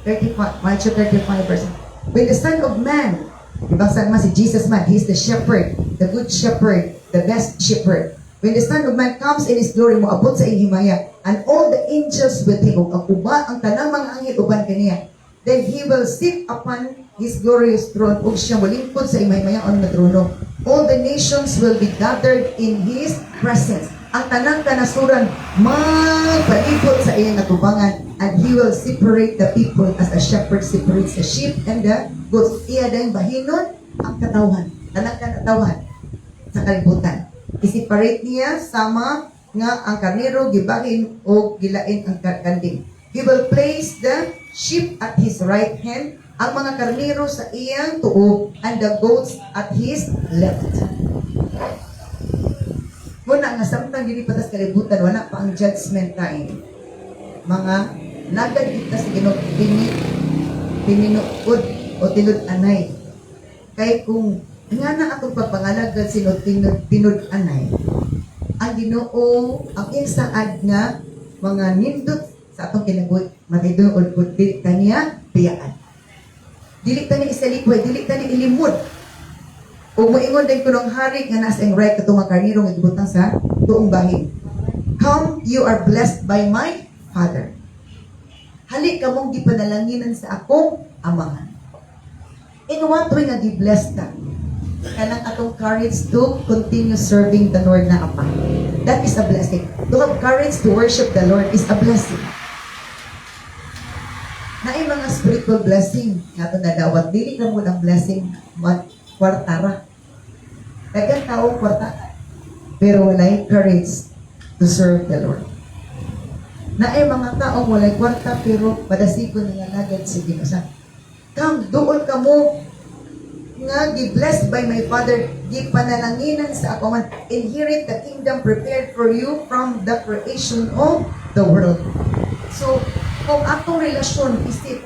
Matthew 35, verse 1. When the Son of Man, ibang man si Jesus man, He is the shepherd, the good shepherd, the best shepherd. When the Son of Man comes in His glory, moabot sa ihimaya, and all the angels with Him, ang uba, ang tanang mga anghel uban kaniya, then He will sit upon His glorious throne, ug siya walingkod sa imay-mayaon na trono. All the nations will be gathered in His presence. Ang tanang kanasuran, magpalibot sa iyang natubangan, and He will separate the people as a shepherd separates the sheep and the goats. Iya dahil bahinon ang katawan, tanang katawan sa kalibutan. I-separate niya sama nga ang karnero, gibahin o gilain ang kanding. He will place the sheep at His right hand, ang mga karnero sa iyang tuo, and the goats at His left. Muna nga, samtang dili patas kalibutan, wala pa ang judgment time. Mga nagad kita sa pininuod o tinud-anay. Kaya kung nga na atong pagpangalagad sino tinud-anay, ang Ginoo, ang isaad nga mga nindot sa atong kinabuhi, matidong ulpud, dili kaniya piyaan. Dili tani isalikway, dili tani ilimod. Ug moingon din kunong hari nga nasa ang right katong mga karniro nga gibutang sa tuong bahin. Come, you are blessed by my Father. Hali ka mong gipanalanginan sa akong amahan. In what way nga gi-blessed ta? Kanang atong courage to continue serving the Lord na Ama. That is a blessing. To have courage to worship the Lord is a blessing. spiritual blessing. Nga ito nadawat. Dili na mo ng blessing. Kwartara. Dagang tao kwartara. Pero walay courage to serve the Lord. Na ay mga taong walay kwarta pero padasiko nga nagad si Ginoo. Come, doon ka mo nga gi-blessed by my Father, gi-panalanginan sa ako man, inherit the kingdom prepared for you from the creation of the world. So, kung atong relasyon isip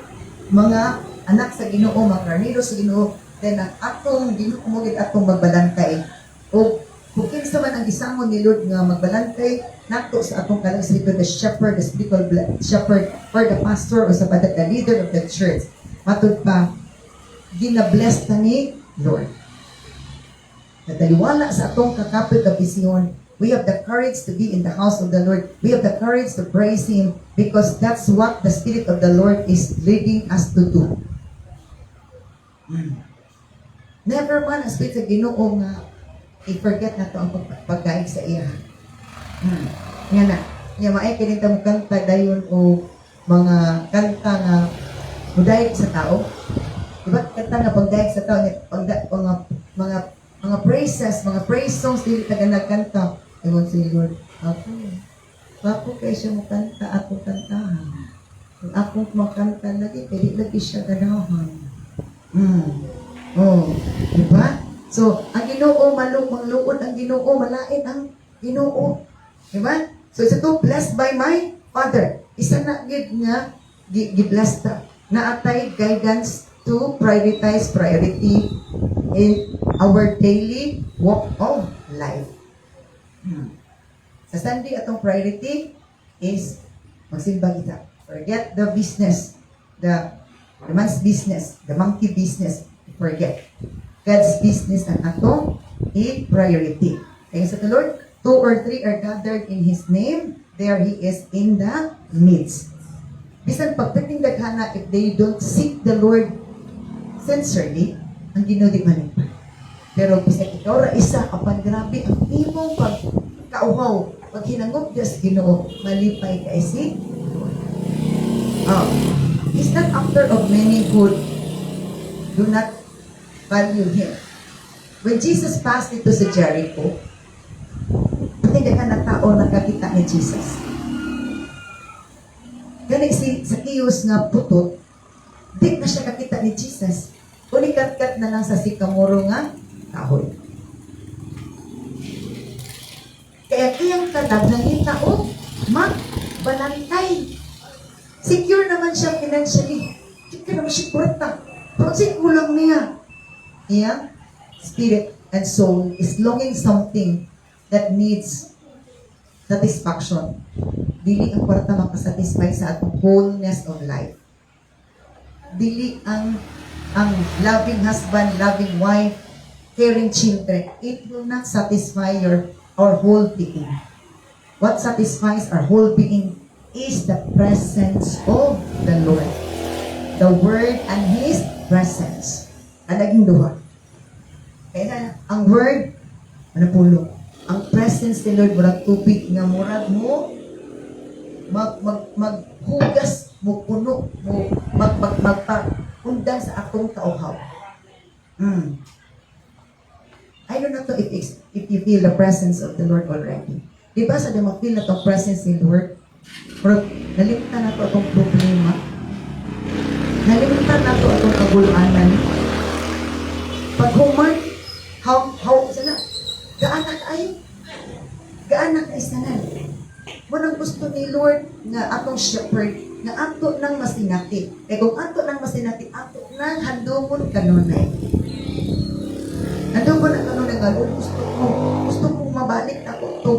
mga anak sa Ginoo, mga karnero sa Ginoo, then ang atong Ginoo mo gid atong magbalantay. O kung kinsa man ang gisamon ni Lord nga magbalantay nato sa atong kalagsiton, the shepherd, the spiritual shepherd, or the pastor, o sa the leader of the church. Matud pa, gina-bless ta ni Lord. Nataliwala sa atong kakapit na bisyon, we have the courage to be in the house of the Lord. We have the courage to praise Him because that's what the Spirit of the Lord is leading us to do. Never man ang Spirit sa Ginoo nga i-forget na ito ang pagkaig sa iya. Nga na. Nga maay kinita mo kanta dayon o mga kanta nga mudayag sa tao. Diba? Kanta nga pagdayag sa tao, mga praises, mga praise songs, dili taga nagkanta. Ewan si Lord, ako kayo siya mo kanta, akong kantahan. Kung akong makanta lagi, pwede lagi siya ganahan. Diba? So, ang Ginoo, mangluod ang Ginoo, malain ang Ginoo. Diba? So, isa to, blessed by my Father. Isa na gid nga, gi-bless ta. Naatay guidance to prioritize priority in our daily walk of life. Sa Sunday, atong priority is magsimba kita. Forget the business, the man's business, the monkey business. Forget. God's business ang atong i-priority. Kaya sa the Lord, 2 or 3 are gathered in His name, there He is in the midst. Bisan pagpiting daghana, if they don't seek the Lord sincerely, ang Ginoo di manipa. Pero bisan ikaw ra isa, apan grabe ang imong pagkauhaw, pag hinangop Diyos Ginoo, malipay ka si Lord. He's not after of many who do not value Him. When Jesus passed dito sa Jericho, pati na tao nakakita ni Jesus. Gani si Zacchaeus nga putot, di na siya kakita ni Jesus. Unikat-kat na lang sa sikamoro nga kahoy. Kaya iyang talag ng tao, magbalantay. Secure naman siya financially. Secure naman siya kurta. Pero kulang niya. Iyang spirit and soul is longing something that needs satisfaction. Dili ang kwarta makasatisfy sa atong wholeness of life. Dili ang loving husband, loving wife, caring children. It will not satisfy our whole being. What satisfies our whole being is the presence of the Lord. The Word and His presence. Naging duha. Kaya ang Word, manapulo. Ang presence ni Lord, murag tubig nga murag mo, maghugas mo, puno mo, magpagundang sa akong kauhaw. I don't know if you feel the presence of the Lord already. Di ba sa di ma-feel na itong presence ni Lord? Pero nalimutan na ito itong problema. Nalimutan na ito itong kagulanan. Pag human, sana, gaanak ay, gaanak ay sanan. Munang gusto ni Lord nga atong shepherd, nga ato nang masinati. Kung ato nang masinati, ato nang handumon kanunay. Handumon ang kanunay nga, Lord, gusto kong mabalik ako to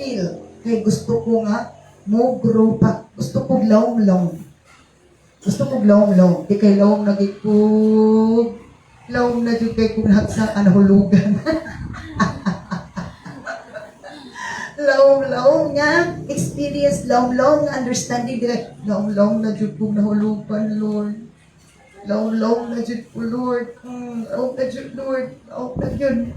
feel. Kaya gusto ko nga, mo grow pa. Gusto kong long. Gusto kong long. Di kay long nagikog. Long na dyan kay kung nagsa anahulugan. Long nga experience, long understanding nila. Long na dyan kung nahulugan, Lord. Long na dyan po, Lord. Long na dyan, Lord. Long na dyan.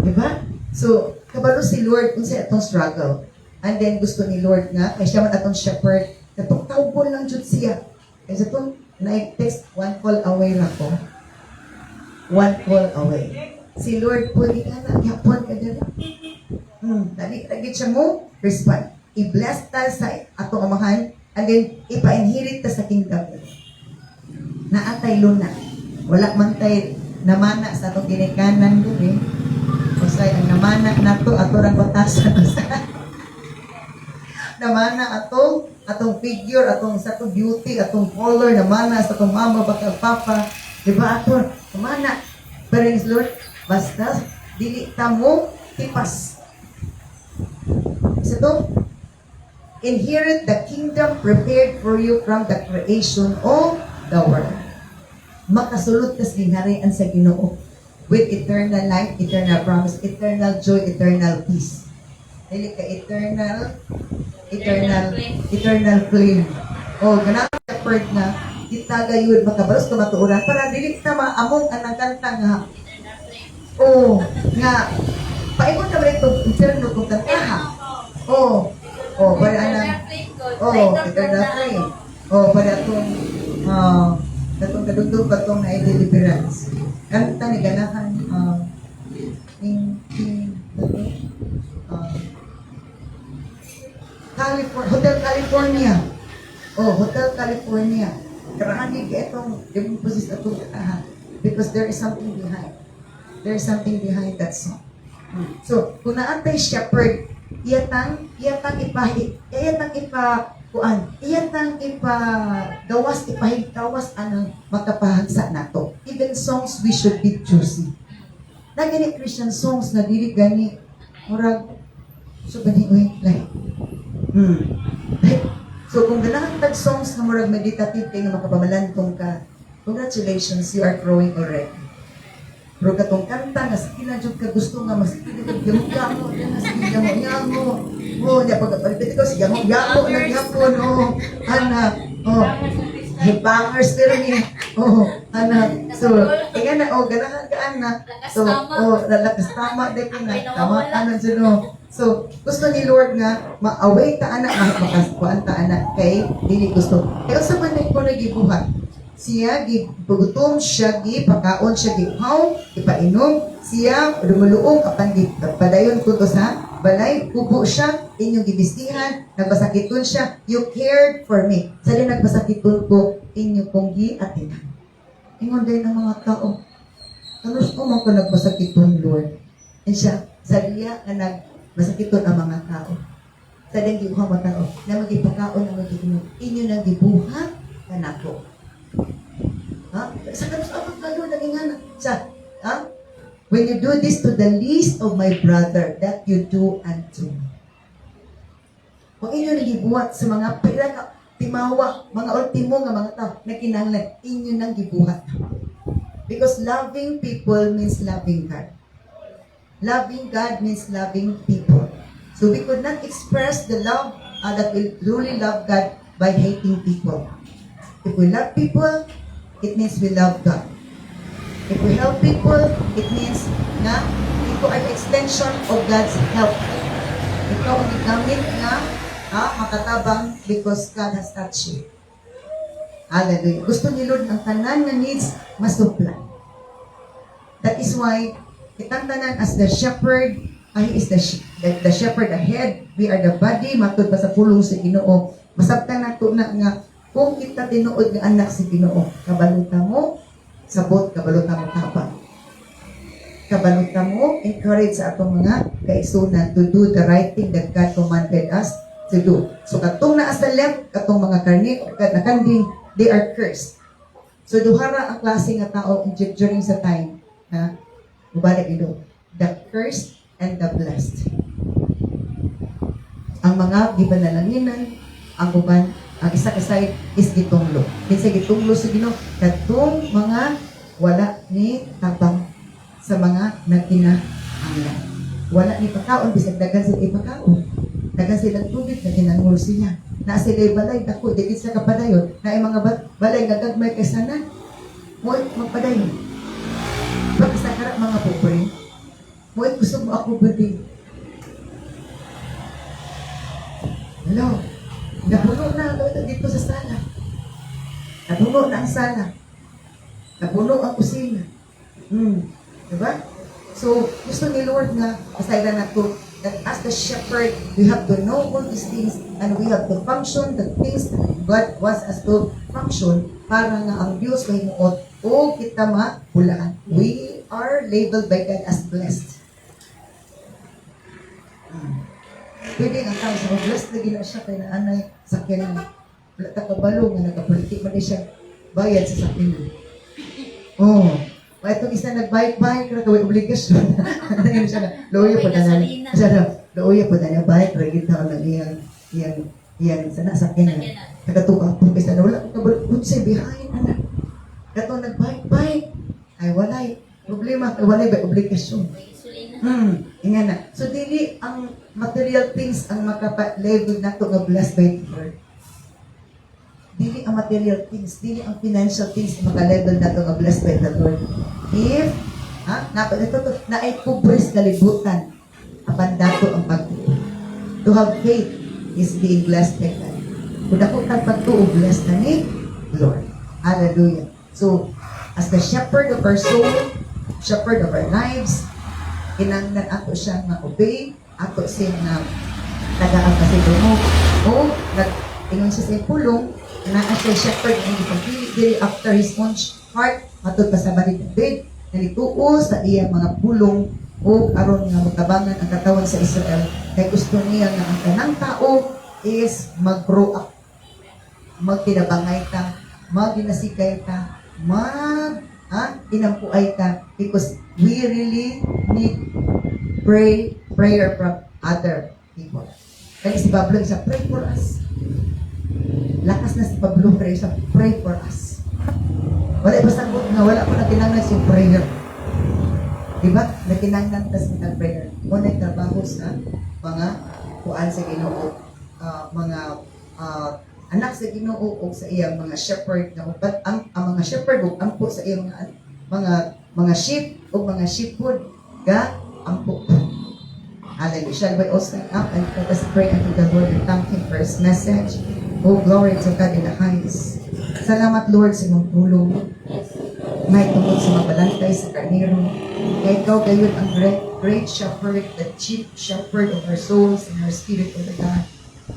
Diba? So, kabalo si Lord kung sa itong struggle. And then gusto ni Lord nga, kaya siya man atong shepherd, natong tawbol lang dyan siya. Kasi po, na-text, one call away na ko. One call away. Si Lord po, di ka na, yapon ka dyan. Lagi siya mo, respond. I-bless ta sa atong amahan, and then, ipa-inherit ta sa kingdom. Naatay luna. Wala man tayo namana sa atong ginikanan doon eh. Kusay, ang namana na to, ato rang batasan. Namana atong figure, atong sa to beauty, atong color, namana sa atong mama, bakal papa. Diba ato, namana. Praise Lord, basta, dili ta mo, tipas. Isa to, inherit the kingdom prepared for you from the creation of the world. Makasulot kas ginharian sa Ginoo with eternal life, eternal promise, eternal joy, eternal peace. Dili ka eternal flame. Oh, ganang shepherd nga kita gayud makabalos ka matuoran para dili ta maamong anang kanta nga. Oh, nga paingon ka ba ito inferno kung kanta ha. Oh, para anang eternal flame. Para itong katong kadugtog katong na deliverance. Kanta ni ganahan Hotel California. Hotel California. Karahani ka itong imposis atong because there is something behind. There is something behind that song. So, kung naantay shepherd, iyatang ipahigtawas anang makapahagsa nato. Even songs we should be choosy. Na gani Christian songs na dili gani murag so gani like so kung ganahan tag songs na murag meditative kay nga makapamalantong ka, congratulations, you are growing already. Pero katong kanta nga sige na jud ka gusto nga mas gamo niya pagkapalipit ko, siya mo, yamo, nagyapon, hipangers, pero niya, so, ganahan ka, so, lalakas tama, dahil na, tama ka na dyan, so, gusto ni Lord nga, ma-away ta anak, makaskuan ta anak, kay, dili gusto, kaya sa manay ko nagibuhat, siya, gibugutom, siya, gipakaon, siya, gipaw, ipainom, siya, dumuluong, apan, padayon ko to sa, balay, kubo siya, inyong gibistihan, nagpasakiton siya, you cared for me. Sa din nagpasakiton ko, inyong kong giatinan. Ingon din ng mga tao, tanos ko man ko nagpasakiton, Lord. And siya, sa diya na nagpasakiton ang mga tao. Sa din gibuhang mga tao, na magipakaon, na magiinom, inyo nang gibuhat, kanako. Sa kanos abang kalo, naging siya, when you do this to the least of my brother, that you do unto me. Kung inyo nagibuhat sa mga timawa, mga ultimo nga mga tao, na kinahanglan, inyo nang gibuhat. Because loving people means loving God. Loving God means loving people. So we could not express the love that we truly love God by hating people. If we love people, it means we love God. If we help people, it means na ito ay extension of God's help. Ito ang gigamit na makatabang because God has touched you. Hallelujah. Gusto ni Lord ng tanan na needs masuplan. That is why itang tanan as the shepherd, He is the shepherd ahead. We are the body, matud pa sa pulong sa Ginoo. Masabtan nato na nga kung kita tinuod nga anak si Ginoo, kabaluta mo, sabot, kabaluta mo tapang. Kabaluta mo, encourage sa atong mga kaisunan to do the right thing that God commanded us to do. So katong naa sa left, katong mga karni, nakanding, they are cursed. So duhara ang klase nga tao during sa time, mubalik ito, the cursed and the blessed. Ang mga gibanalaginan, ang uban, ang isa kasay is gitunglo. Kinsa gitunglo sa Ginoo, katong mga wala ni tabang sa mga nagkinahanglan. Wala ni pagkaon, bisag dagan sila ipakaon. Dagan sila tubig na ginangol siya. Na sila balay, dako, dikit sa kapadayon, na mga balay gagagmay kasanan, mo magpadayon. Pagkasakara mga pobre, mo gusto mo ako budi. Hello? Napuno na dito sa sala. Napuno na ang sala. Napuno ang kusina. Diba? So, gusto ni Lord na aside na to, that as the shepherd, we have to know all these things and we have to function the things that God wants us to function para nga ang Diyos mahimuot o kita mahulaan. We are labeled by God as blessed. Pwede ang tao sa blessed na gina siya kay naanay sa kanya. Wala ta kabalo nga nagapolitik man siya bayad sa sakyan. Oh, itong isa nag-bike-bike na gawin obligasyon. Ano siya na, lawyer po na siya na, lawyer po na bike, ragit na lang iyang sana sa akin na. Nagatuka po kasi na wala, kung siya behind, anak. Kato nag-bike-bike, ay walay. Problema, ay walay ba obligasyon. Inga na. So, dili ang material things ang makapa-level na ito nga blessed by the Lord. Dili ang material things, dili ang financial things na maka-level na ito nga blessed by the Lord. If, na ay kubres kalibutan, apan dato ang pagtuo. To have faith is being blessed by God. Kung ako kang pagtuo, blessed na ni Lord. Hallelujah. So, as the shepherd of our soul, shepherd of our lives, kinanglan ato siya nga obey, ato siya nga tagaan kasi mo, o nag-ingon siya sa pulong, na as a shepherd na hindi pagpili after his own heart, matod pa sa balik ng bed, nalituo sa iyang mga pulong o aron nga matabangan ang katawan sa Israel. Kaya gusto niya na ang kanang tao is mag-grow up. Magtinabangay ka, maginasikay ka, inampuay ka, because we really need prayer from other people. Kaya si Pablo isa, pray for us. Lakas na si Pablo, pray for us. Wala ba sagot nga, wala ko na kinanglan si prayer. Diba? Na kinanglan tas ng prayer. Muna yung trabaho sa mga kuan sa Ginoo, mga anak sa Ginoo o sa iyang mga shepherd na upat ang mga shepherd o ampo sa iyang mga sheep o mga sheephood ga ampo. Hallelujah. Shall we all stand up and let us pray unto the Lord and thank Him for His message? Oh, glory to God in the highest. Salamat, Lord, sa iyong tulong. May tungkol sa mabalantay sa karnero. Kaya ikaw gayon ang great shepherd, the chief shepherd of our souls and our spirit, O God.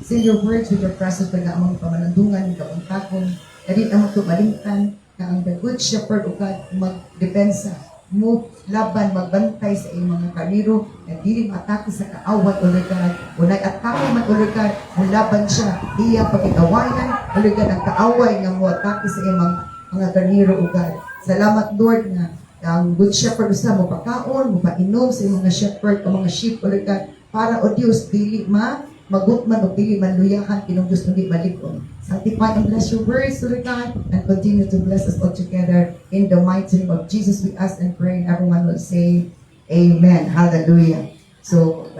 Say your words with your presence pag among pamalandungan, kauntakon, na rin among tumalingtan na ang the good shepherd, O God, magdepensa, mo laban, magbantay sa iyong mga karnero na dili matake sa kaaway, O God. Unay atake man, O God, laban siya, iyang pagkikawayan, O God, ang kaaway nga mo atake sa iyong mga karnero, O God. Salamat, Lord, na ang good shepherd sa mo pakaon, mo painom sa iyong mga shepherd, o mga sheep, O God, para, O Diyos, dili magutman o dili manluyahan, kinong Diyos hindi malikon. Sanctify and bless your words, Lord God, and continue to bless us all together. In the mighty name of Jesus, we ask and pray, and everyone will say, Amen. Hallelujah. So,